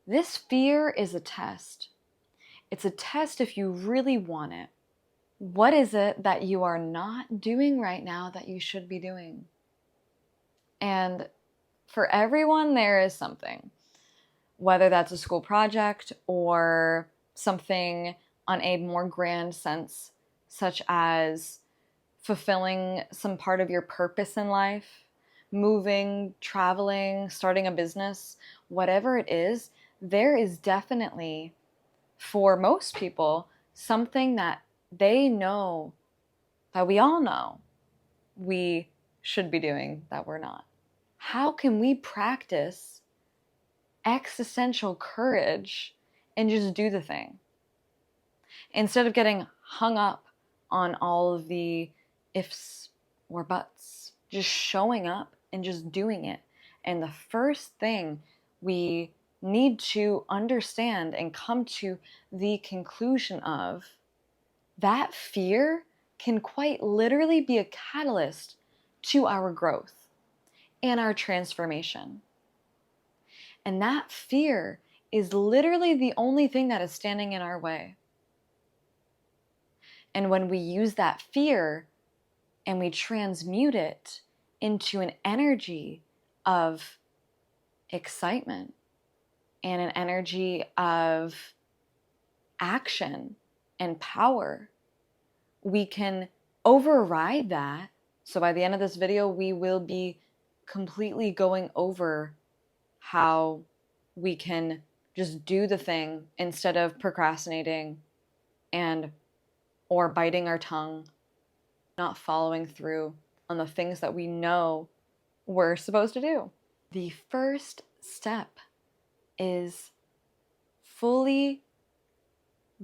This fear is a test. It's a test if you really want it. What is it that you are not doing right now that you should be doing? And for everyone, there is something, whether that's a school project or something on a more grand sense, such as fulfilling some part of your purpose in life, moving, traveling, starting a business, whatever it is, there is definitely, for most people, something that they know, that we all know we should be doing that we're not. How can we practice existential courage and just do the thing? Instead of getting hung up on all of the ifs or buts, just showing up and just doing it. And the first thing we need to understand and come to the conclusion of, that fear can quite literally be a catalyst to our growth and our transformation. And that fear is literally the only thing that is standing in our way. And when we use that fear and we transmute it into an energy of excitement and an energy of action and power, we can override that. So by the end of this video, we will be completely going over how we can just do the thing instead of procrastinating and or biting our tongue, not following through on the things that we know we're supposed to do. The first step is fully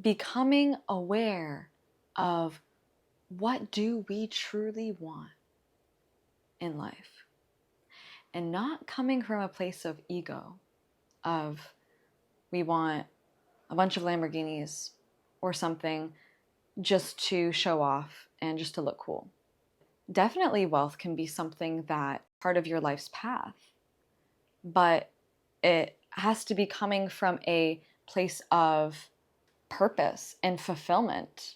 becoming aware of, what do we truly want in life? And not coming from a place of ego, of we want a bunch of Lamborghinis or something just to show off and just to look cool. Definitely wealth can be something that part of your life's path, but it has to be coming from a place of purpose and fulfillment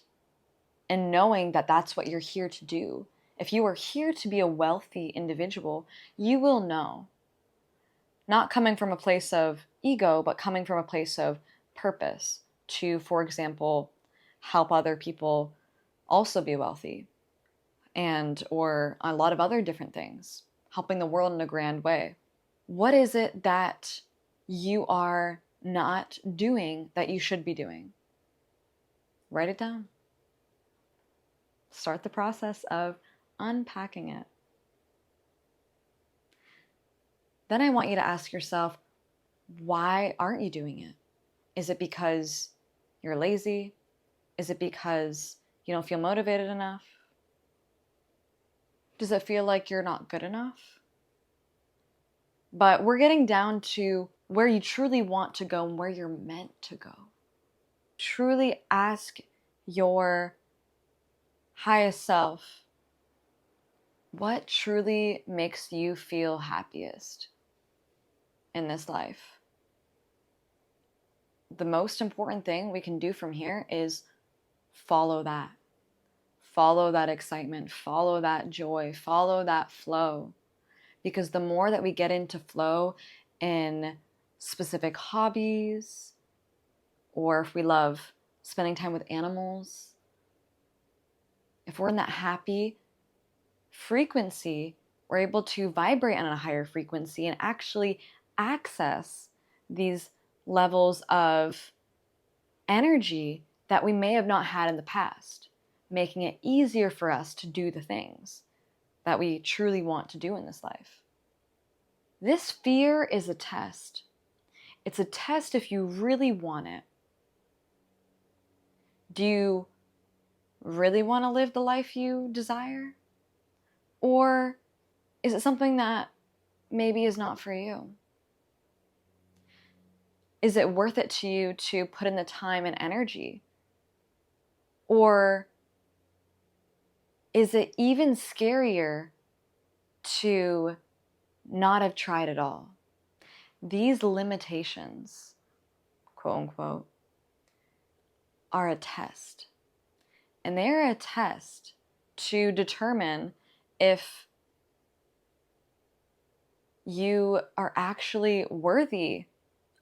and knowing that that's what you're here to do. If you are here to be a wealthy individual, you will know. Not coming from a place of ego, but coming from a place of purpose to, for example, help other people also be wealthy, and or a lot of other different things, helping the world in a grand way. What is it that you are not doing that you should be doing? Write it down. Start the process of unpacking it. Then I want you to ask yourself, why aren't you doing it? Is it because you're lazy? Is it because you don't feel motivated enough? Does it feel like you're not good enough? But we're getting down to where you truly want to go and where you're meant to go. Truly ask your highest self, what truly makes you feel happiest in this life? The most important thing we can do from here is follow that. Follow that excitement, follow that joy, follow that flow. Because the more that we get into flow in specific hobbies, or if we love spending time with animals, if we're in that happy frequency, we're able to vibrate on a higher frequency and actually access these levels of energy that we may have not had in the past, making it easier for us to do the things that we truly want to do in this life. This fear is a test. It's a test if you really want it. Do you really want to live the life you desire? Or is it something that maybe is not for you? Is it worth it to you to put in the time and energy? Or is it even scarier to not have tried at all? These limitations quote unquote, are a test. And they're a test to determine if you are actually worthy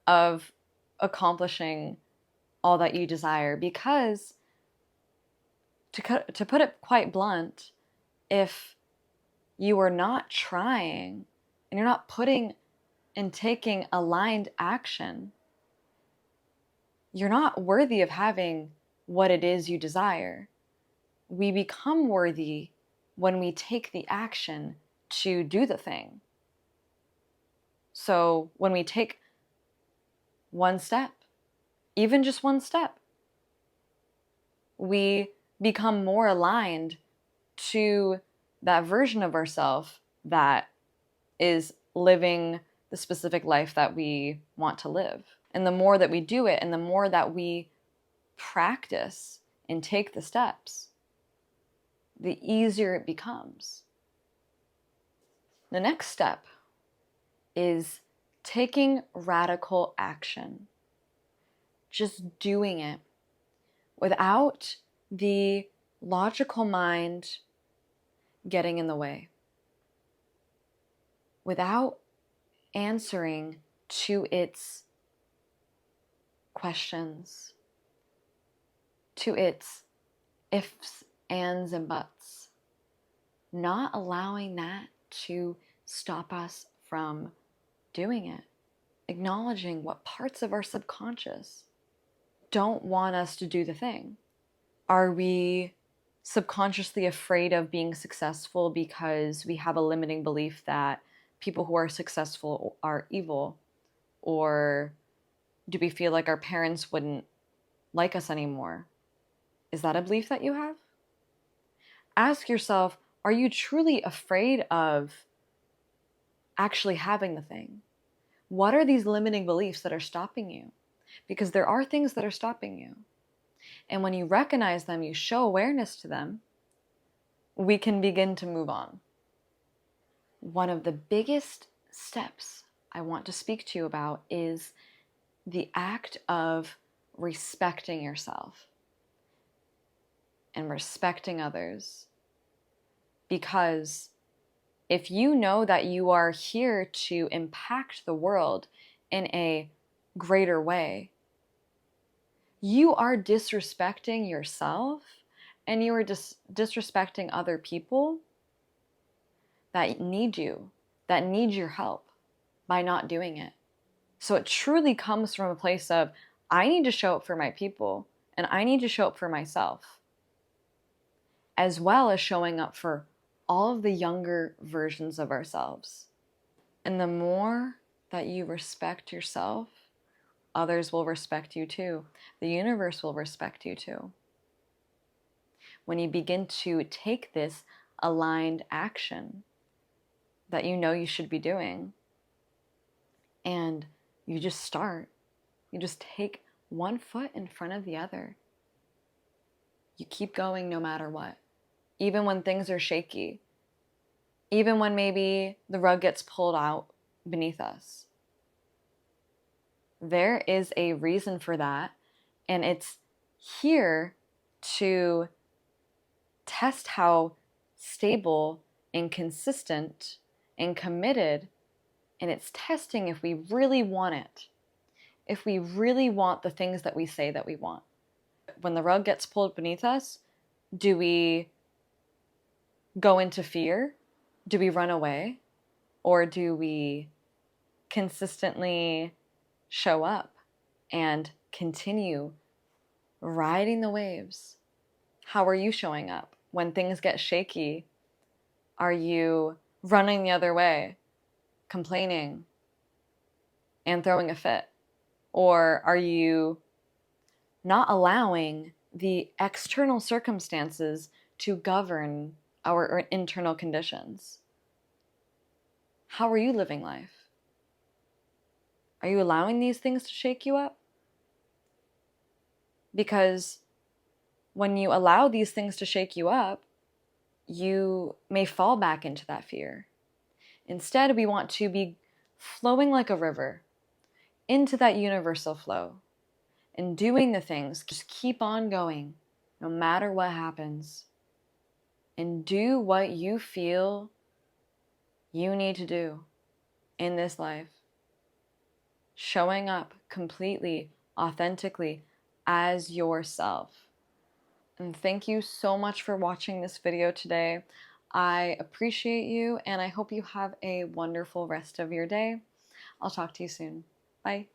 of accomplishing all that you desire. Because, to put it quite blunt, if you are not trying and you're not putting and taking aligned action, you're not worthy of having what it is you desire. We become worthy when we take the action to do the thing. So when we take one step, even just one step, we become more aligned to that version of ourselves that is living the specific life that we want to live. And the more that we do it, and the more that we practice and take the steps, the easier it becomes. The next step is taking radical action. Just doing it without the logical mind getting in the way, without answering to its questions, to its ifs, ands, and buts, not allowing that to stop us from doing it, acknowledging what parts of our subconscious don't want us to do the thing. Are we subconsciously afraid of being successful because we have a limiting belief that people who are successful are evil? Or do we feel like our parents wouldn't like us anymore? Is that a belief that you have? Ask yourself, are you truly afraid of actually having the thing? What are these limiting beliefs that are stopping you? Because there are things that are stopping you. And when you recognize them, you show awareness to them, we can begin to move on. One of the biggest steps I want to speak to you about is the act of respecting yourself and respecting others. Because if you know that you are here to impact the world in a greater way, you are disrespecting yourself and you are disrespecting other people that need you, that need your help, by not doing it. So it truly comes from a place of, I need to show up for my people and I need to show up for myself, as well as showing up for all of the younger versions of ourselves. And the more that you respect yourself, others will respect you too. The universe will respect you too. When you begin to take this aligned action that you know you should be doing, and you just start, you just take one foot in front of the other. You keep going no matter what. Even when things are shaky, even when maybe the rug gets pulled out beneath us. There is a reason for that, and it's here to test how stable and consistent and committed, and it's testing if we really want it, if we really want the things that we say that we want. When the rug gets pulled beneath us, do we go into fear? Do we run away? Or do we consistently show up and continue riding the waves? How are you showing up when things get shaky? Are you running the other way, complaining and throwing a fit? Or are you not allowing the external circumstances to govern our internal conditions? How are you living life? Are you allowing these things to shake you up? Because when you allow these things to shake you up, you may fall back into that fear. Instead, we want to be flowing like a river into that universal flow, and doing the things. Just keep on going, no matter what happens. And do what you feel you need to do in this life. Showing up completely, authentically as yourself. And thank you so much for watching this video today. I appreciate you, and I hope you have a wonderful rest of your day. I'll talk to you soon. Bye.